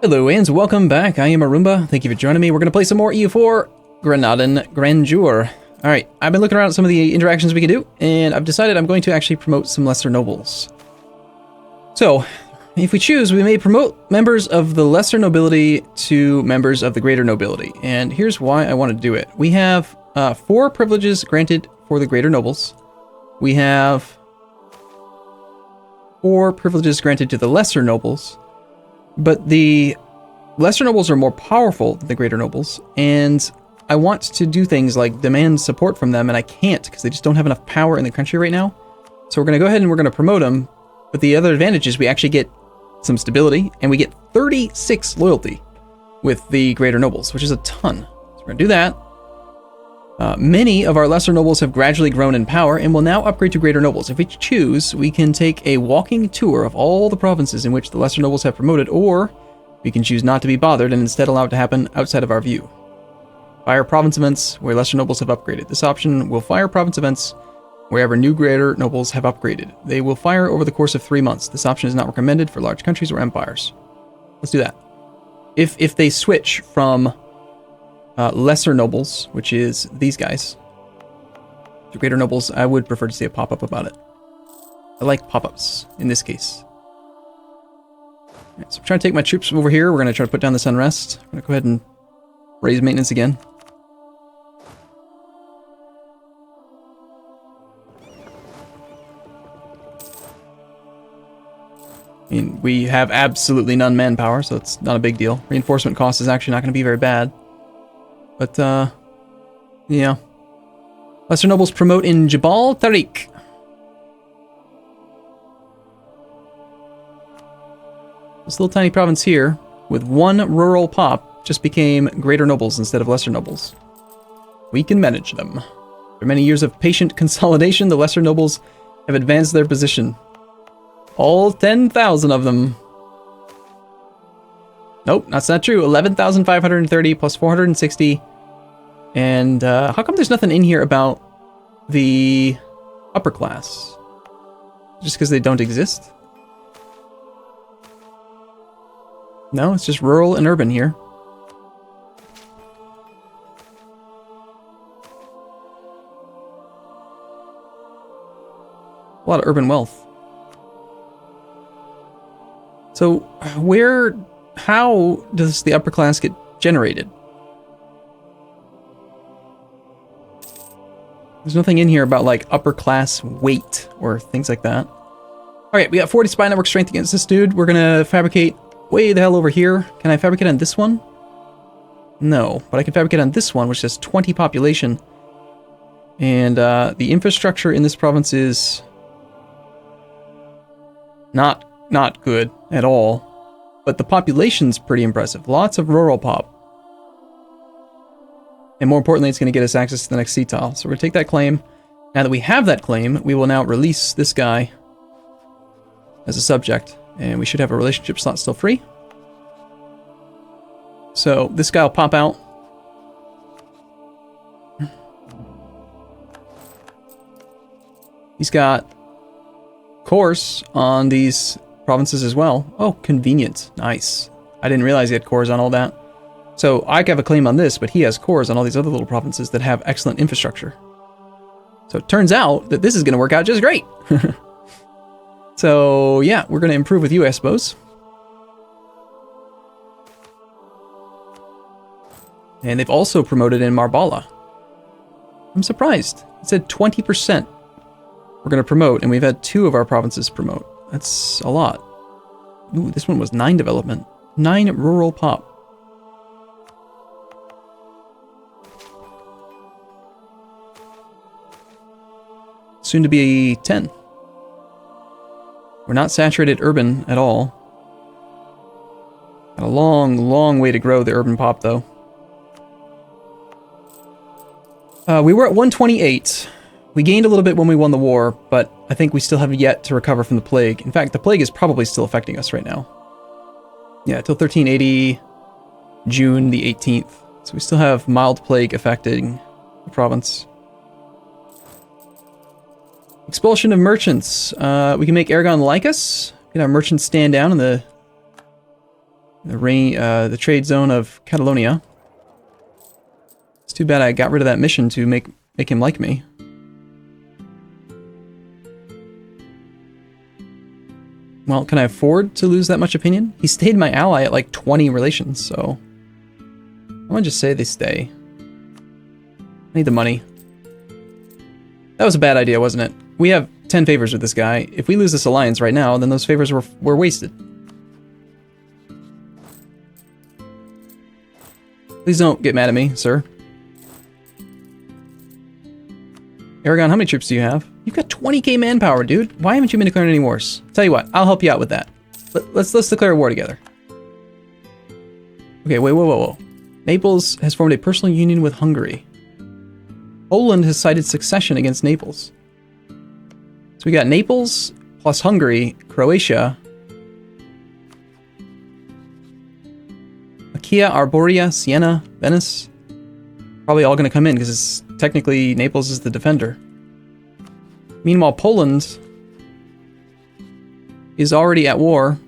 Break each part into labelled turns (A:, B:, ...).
A: Hello and welcome back. I am Arumba. Thank you for joining me. We're going to play some more EU4 Granadan Grandeur. Alright, I've been looking around at some of the interactions we can do, and I've decided I'm going to actually promote some lesser nobles. So, if we choose, we may promote members of the lesser nobility to members of the greater nobility. And here's why I want to do it. We have 4 privileges granted for the greater nobles. We have 4 privileges granted to the lesser nobles. But the lesser nobles are more powerful than the greater nobles, and I want to do things like demand support from them, and I can't because they just don't have enough power in the country right now. So we're going to go ahead and we're going to promote them, but the other advantage is we actually get some stability, and we get 36 loyalty with the greater nobles, which is a ton. So we're going to do that. Many of our lesser nobles have gradually grown in power and will now upgrade to greater nobles. If we choose, we can take a walking tour of all the provinces in which the lesser nobles have promoted, or we can choose not to be bothered and instead allow it to happen outside of our view. Fire province events where lesser nobles have upgraded. This option will fire province events wherever new greater nobles have upgraded. They will fire over the course of 3 months. This option is not recommended for large countries or empires. Let's do that. If they switch from lesser nobles, which is these guys, to greater nobles, I would prefer to see a pop-up about it. I like pop-ups in this case. Right, so I'm trying to take my troops from over here. We're going to try to put down this unrest. I'm going to go ahead and raise maintenance again. I mean, we have absolutely none manpower, so it's not a big deal. Reinforcement cost is actually not going to be very bad. But, yeah. Lesser nobles promote in Jabal Tariq. This little tiny province here, with 1 rural pop, just became greater nobles instead of lesser nobles. We can manage them. After many years of patient consolidation, the lesser nobles have advanced their position. All 10,000 of them. Nope, that's not true. 11,530 plus 460. And how come there's nothing in here about the upper class? Just because they don't exist? No, it's just rural and urban here. A lot of urban wealth. So how does the upper class get generated? There's nothing in here about like upper class weight or things like that. All right, we got 40 spy network strength against this dude. We're gonna fabricate way the hell over here. Can I fabricate on this one? No, but I can fabricate on this one, which has 20 population. And the infrastructure in this province is not good at all, but the population's pretty impressive. Lots of rural pop. And more importantly, it's going to get us access to the next sea tile. So we're going to take that claim. Now that we have that claim, we will now release this guy as a subject, and we should have a relationship slot still free. So this guy will pop out. He's got cores on these provinces as well. Oh, convenient. Nice. I didn't realize he had cores on all that. So I have a claim on this, but he has cores on all these other little provinces that have excellent infrastructure. So it turns out that this is going to work out just great. So yeah, we're going to improve with you, I suppose. And they've also promoted in Marbala. I'm surprised. It said 20%. We're going to promote, and we've had 2 of our provinces promote. That's a lot. Ooh, this one was 9 development. 9 rural pop. Soon to be 10. We're not saturated urban at all. Got a long, long way to grow the urban pop, though. We were at 128. We gained a little bit when we won the war, but I think we still have yet to recover from the plague. In fact, the plague is probably still affecting us right now. Yeah, till 1380, June the 18th. So we still have mild plague affecting the province. Expulsion of merchants. We can make Aragon like us. Get our merchants stand down in the the trade zone of Catalonia. It's too bad I got rid of that mission to make him like me. Well, can I afford to lose that much opinion? He stayed my ally at like 20 relations, so I'm gonna just say they stay. I need the money. That was a bad idea, wasn't it? We have 10 favors with this guy. If we lose this alliance right now, then those favors were wasted. Please don't get mad at me, sir. Aragon, how many troops do you have? You've got 20k manpower, dude. Why haven't you been declaring any wars? Tell you what, I'll help you out with that. Let's declare a war together. Okay, wait, whoa. Naples has formed a personal union with Hungary. Poland has cited succession against Naples. So we got Naples plus Hungary, Croatia, Achaia, Arborea, Siena, Venice. Probably all going to come in because technically Naples is the defender. Meanwhile, Poland is already at war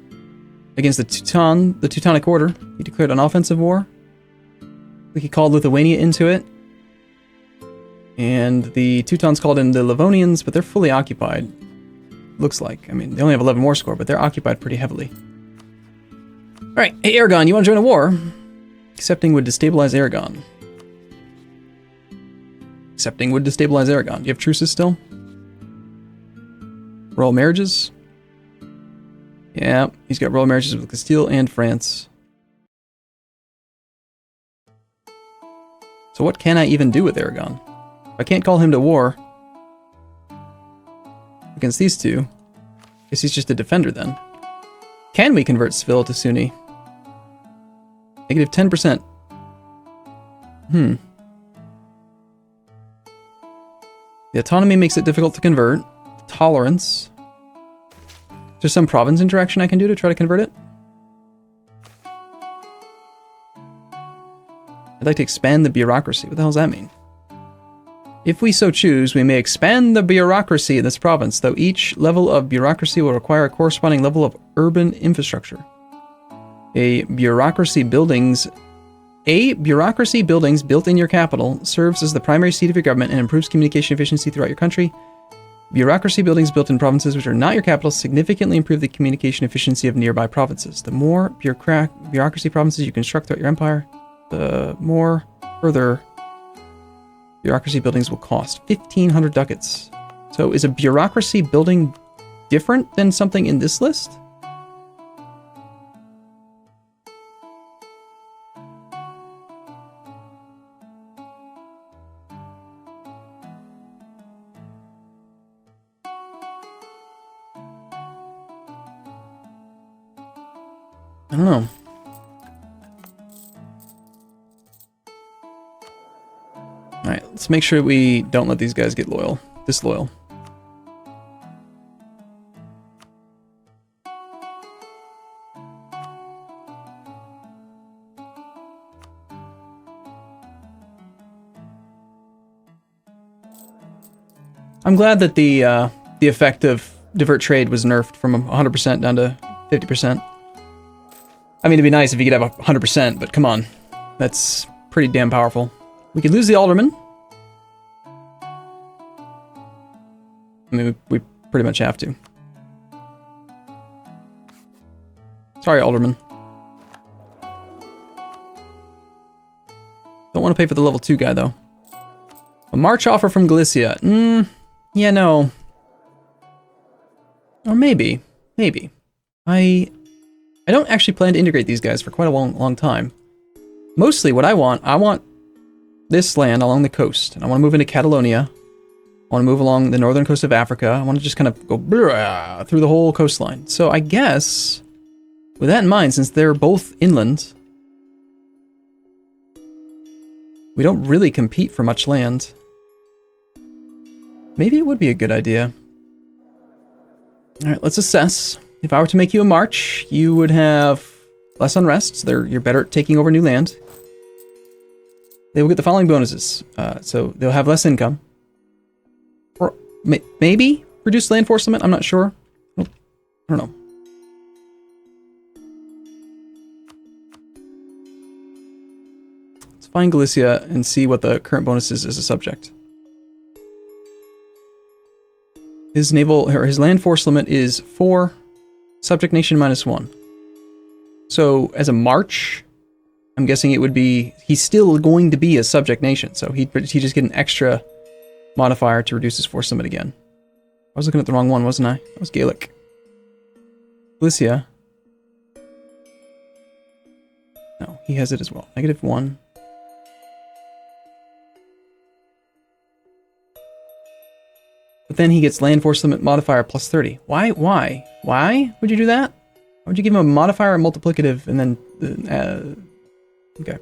A: against the Teutonic Order. He declared an offensive war. He called Lithuania into it. And the Teutons called in the Livonians, but they're fully occupied. Looks like. I mean, they only have 11 war score, but they're occupied pretty heavily. Alright, hey Aragon, you want to join a war? Accepting would destabilize Aragon. Accepting would destabilize Aragon. Do you have truces still? Royal marriages? Yeah, he's got royal marriages with Castile and France. So what can I even do with Aragon? I can't call him to war against these two. Guess he's just a defender then. Can we convert Seville to Sunni? Negative 10%. The autonomy makes it difficult to convert. Tolerance. Is there some province interaction I can do to try to convert it? I'd like to expand the bureaucracy. What the hell does that mean? If we so choose, we may expand the bureaucracy in this province, though each level of bureaucracy will require a corresponding level of urban infrastructure. Bureaucracy buildings built in your capital serves as the primary seat of your government and improves communication efficiency throughout your country. Bureaucracy buildings built in provinces which are not your capital significantly improve the communication efficiency of nearby provinces. The more bureaucracy provinces you construct throughout your empire, the more further bureaucracy buildings will cost. 1,500 ducats. So is a bureaucracy building different than something in this list? I don't know. Alright, let's make sure we don't let these guys get disloyal. I'm glad that the effect of divert trade was nerfed from 100% down to 50%. I mean, it'd be nice if you could have 100%, but come on. That's pretty damn powerful. We could lose the alderman. I mean, we pretty much have to. Sorry, alderman. Don't want to pay for the level 2 guy, though. A march offer from Galicia. Yeah, no. Or maybe. Maybe. I don't actually plan to integrate these guys for quite a long time. Mostly what I want this land along the coast. And I want to move into Catalonia. I want to move along the northern coast of Africa. I want to just kind of go through the whole coastline. So I guess, with that in mind, since they're both inland, we don't really compete for much land. Maybe it would be a good idea. Alright, let's assess. If I were to make you a march, you would have less unrest. So you're better at taking over new land. They will get the following bonuses. So they'll have less income. Or maybe reduce land force limit. I'm not sure. I don't know. Let's find Galicia and see what the current bonus is as a subject. His naval or his land force limit is 4, subject nation -1. So as a march, I'm guessing it would be, he's still going to be a subject nation, so he just get an extra modifier to reduce his force limit again. I was looking at the wrong one, wasn't I? That was Gaelic. Galicia. No, he has it as well. -1. But then he gets land force limit modifier +30. Why? Why would you do that? Why would you give him a modifier and multiplicative and then... okay.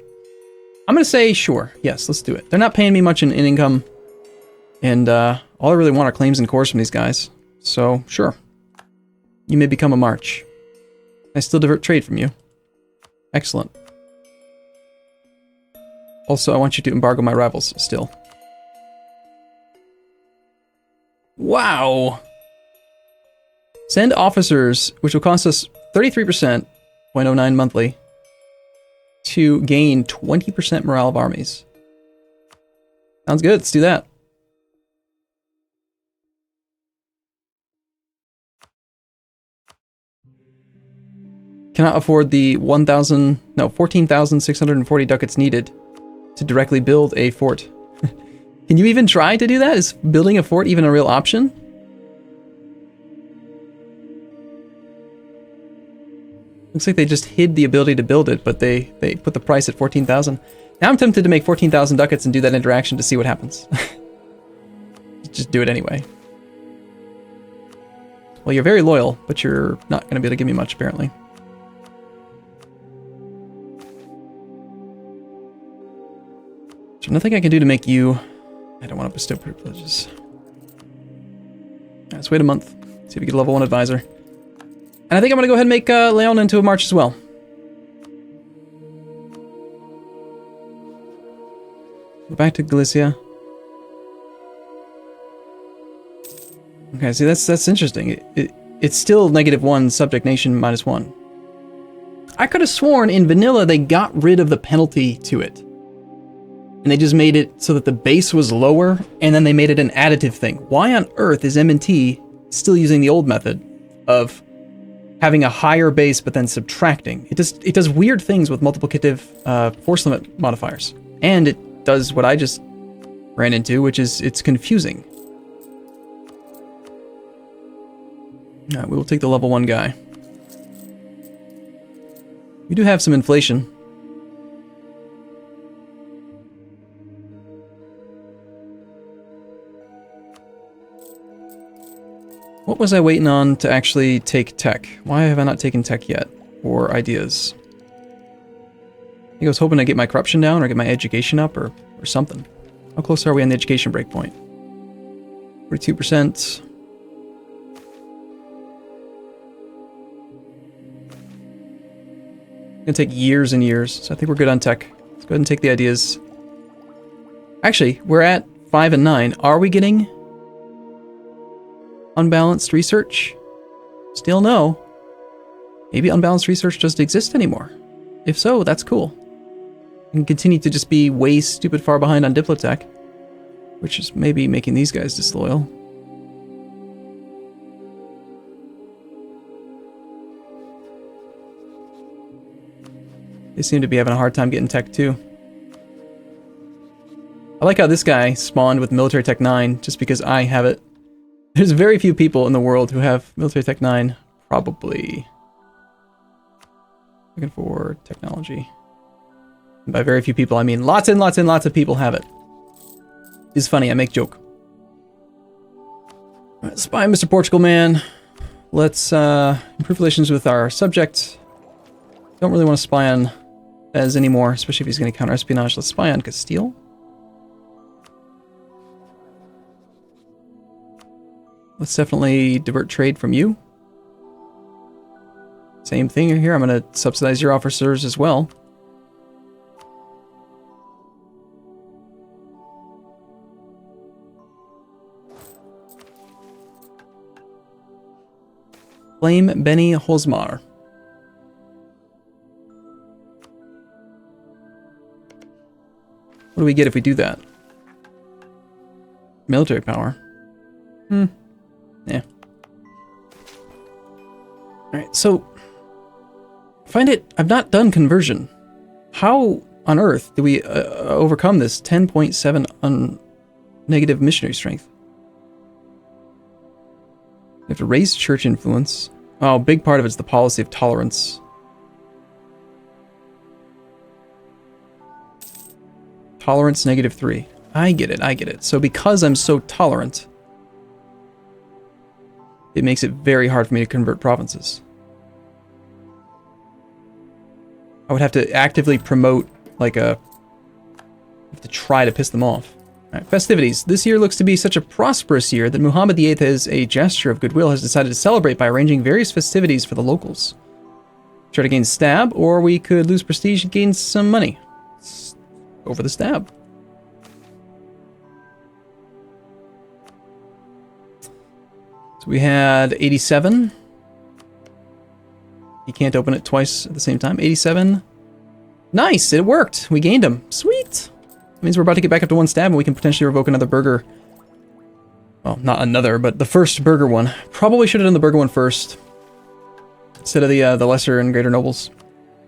A: I'm going to say sure. Yes, let's do it. They're not paying me much in income. And all I really want are claims and cores from these guys. So, sure. You may become a march. I still divert trade from you. Excellent. Also, I want you to embargo my rivals still. Wow! Send officers, which will cost us 33%, 0.09 monthly, to gain 20% morale of armies. Sounds good, let's do that. Cannot afford the 14,640 ducats needed to directly build a fort. Can you even try to do that? Is building a fort even a real option? Looks like they just hid the ability to build it, but they put the price at 14,000. Now I'm tempted to make 14,000 ducats and do that interaction to see what happens. Just do it anyway. Well, you're very loyal, but you're not going to be able to give me much, apparently. So nothing I can do to make you... I don't want to bestow privileges. Let's wait a month. See if we get a level 1 advisor. And I think I'm going to go ahead and make Leon into a march as well. Go back to Galicia. Okay, see, that's interesting. It's still -1 subject nation -1. I could have sworn in vanilla they got rid of the penalty to it. And they just made it so that the base was lower, and then they made it an additive thing. Why on earth is M&T still using the old method of having a higher base but then subtracting? It does weird things with multiplicative force limit modifiers. And it does what I just ran into, which is it's confusing. Alright, we will take the level 1 guy. We do have some inflation. What was I waiting on to actually take tech? Why have I not taken tech yet? Or ideas? I think I was hoping to get my corruption down or get my education up or something. How close are we on the education breakpoint? 42%. It's gonna take years and years, so I think we're good on tech. Let's go ahead and take the ideas. Actually, we're at 5 and 9. Are we getting unbalanced research? Still no. Maybe unbalanced research doesn't exist anymore. If so, that's cool. We can continue to just be way stupid far behind on Diplotech, which is maybe making these guys disloyal. They seem to be having a hard time getting tech too. I like how this guy spawned with military tech 9 just because I have it. There's very few people in the world who have military tech 9, probably. Looking for technology. And by very few people, I mean lots and lots and lots of people have it. It's funny, I make joke. Right, spy Mr. Portugal man. Let's improve relations with our subject. Don't really want to spy on Fez anymore, especially if he's going to counter espionage. Let's spy on Castile. Let's definitely divert trade from you. Same thing here. I'm going to subsidize your officers as well. Blame Benny Hosmar. What do we get if we do that? Military power. Yeah. Alright, so... I've not done conversion. How on earth do we overcome this 10.7 on negative missionary strength? We have to raise church influence. Oh, a big part of it's the policy of tolerance. Tolerance -3. I get it. So because I'm so tolerant, it makes it very hard for me to convert provinces. I would have to actively promote, like have to try to piss them off. All right, festivities. This year looks to be such a prosperous year that Muhammad VIII, as a gesture of goodwill, has decided to celebrate by arranging various festivities for the locals. Try to gain stab, or we could lose prestige and gain some money. Go for the stab. So we had 87. You can't open it twice at the same time. 87. Nice, it worked. We gained him. Sweet. That means we're about to get back up to 1 stab and we can potentially revoke another burger. Well, not another, but the first burger one. Probably should have done the burger one first, instead of the lesser and greater nobles.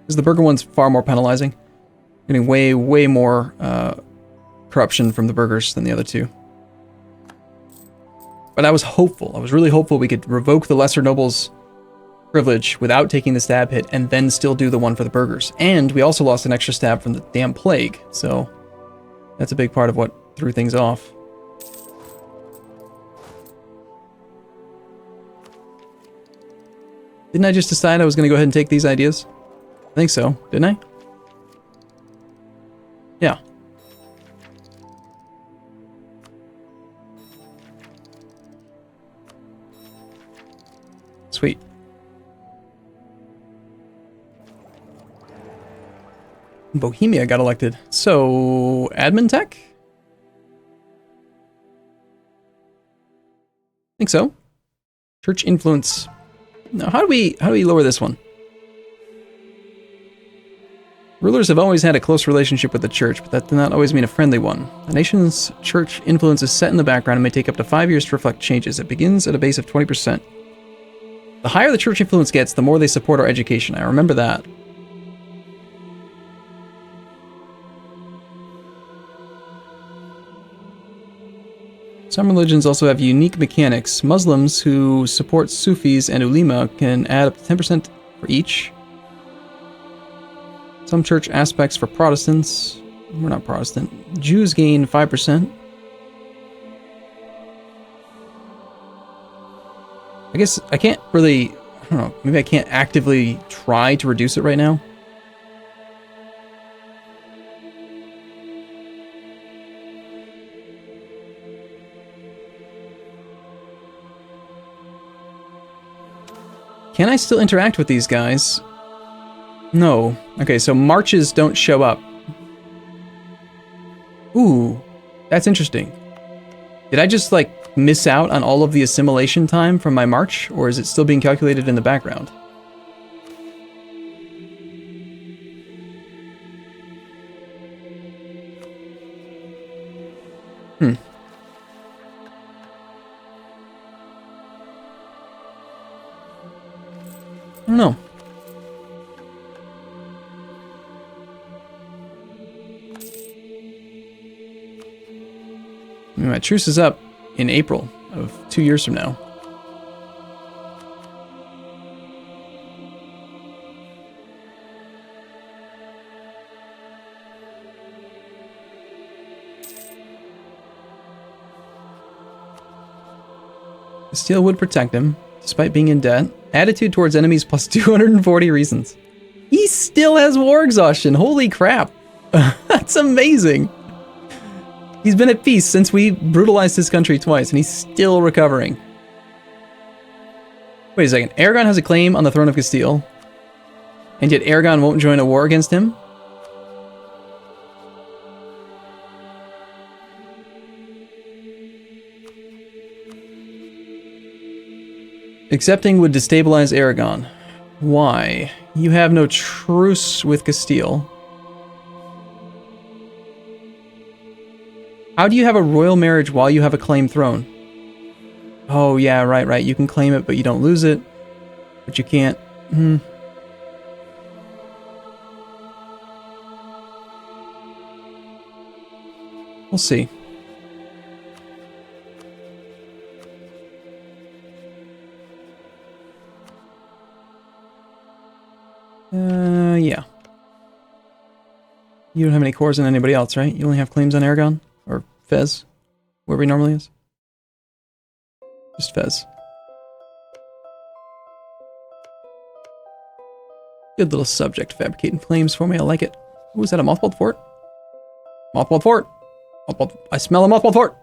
A: Because the burger one's far more penalizing. Getting way more corruption from the burgers than the other two. But I was hopeful. I was really hopeful we could revoke the lesser nobles' privilege without taking the stab hit and then still do the one for the burgers. And we also lost an extra stab from the damn plague, so that's a big part of what threw things off. Didn't I just decide I was going to go ahead and take these ideas? I think so, didn't I? Yeah. Sweet. Bohemia got elected. So, admin tech? Think so. Church influence. Now, how do we lower this one? Rulers have always had a close relationship with the church, but that does not always mean a friendly one. The nation's church influence is set in the background and may take up to 5 years to reflect changes. It begins at a base of 20%. The higher the church influence gets, the more they support our education. I remember that. Some religions also have unique mechanics. Muslims who support Sufis and Ulema can add up to 10% for each. Some church aspects for Protestants. We're not Protestant. Jews gain 5%. I guess I can't really, I don't know, maybe I can't actively try to reduce it right now. Can I still interact with these guys? No. Okay, so marches don't show up. Ooh, that's interesting. Did I just, like, miss out on all of the assimilation time from my march, or is it still being calculated in the background? I don't know. I mean, my truce is up in April of 2 years from now. The steel would protect him, despite being in debt. Attitude towards enemies plus 240 reasons. He still has war exhaustion. Holy crap. That's amazing. He's been at peace since we brutalized his country twice, and he's still recovering. Wait a second. Aragon has a claim on the throne of Castile, and yet Aragon won't join a war against him? Accepting would destabilize Aragon. Why? You have no truce with Castile. How do you have a royal marriage while you have a claimed throne? Oh, yeah, right. You can claim it, but you don't lose it. But you can't. We'll see. Yeah. You don't have any cores on anybody else, right? You only have claims on Aragon? Or Fez? Wherever he normally is? Just Fez. Good little subject fabricating claims for me, I like it. Ooh, is that a mothballed fort? Mothballed fort! I smell a mothballed fort!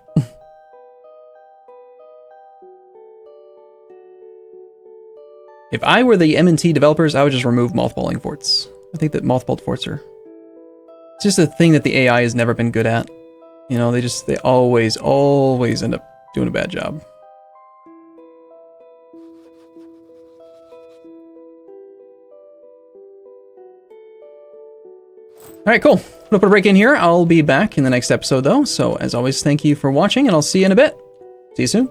A: If I were the M&T developers, I would just remove mothballing forts. I think that mothballed forts are... It's just a thing that the AI has never been good at. You know, they always end up doing a bad job. Alright, cool. We'll put a break in here. I'll be back in the next episode, though. So, as always, thank you for watching, and I'll see you in a bit. See you soon.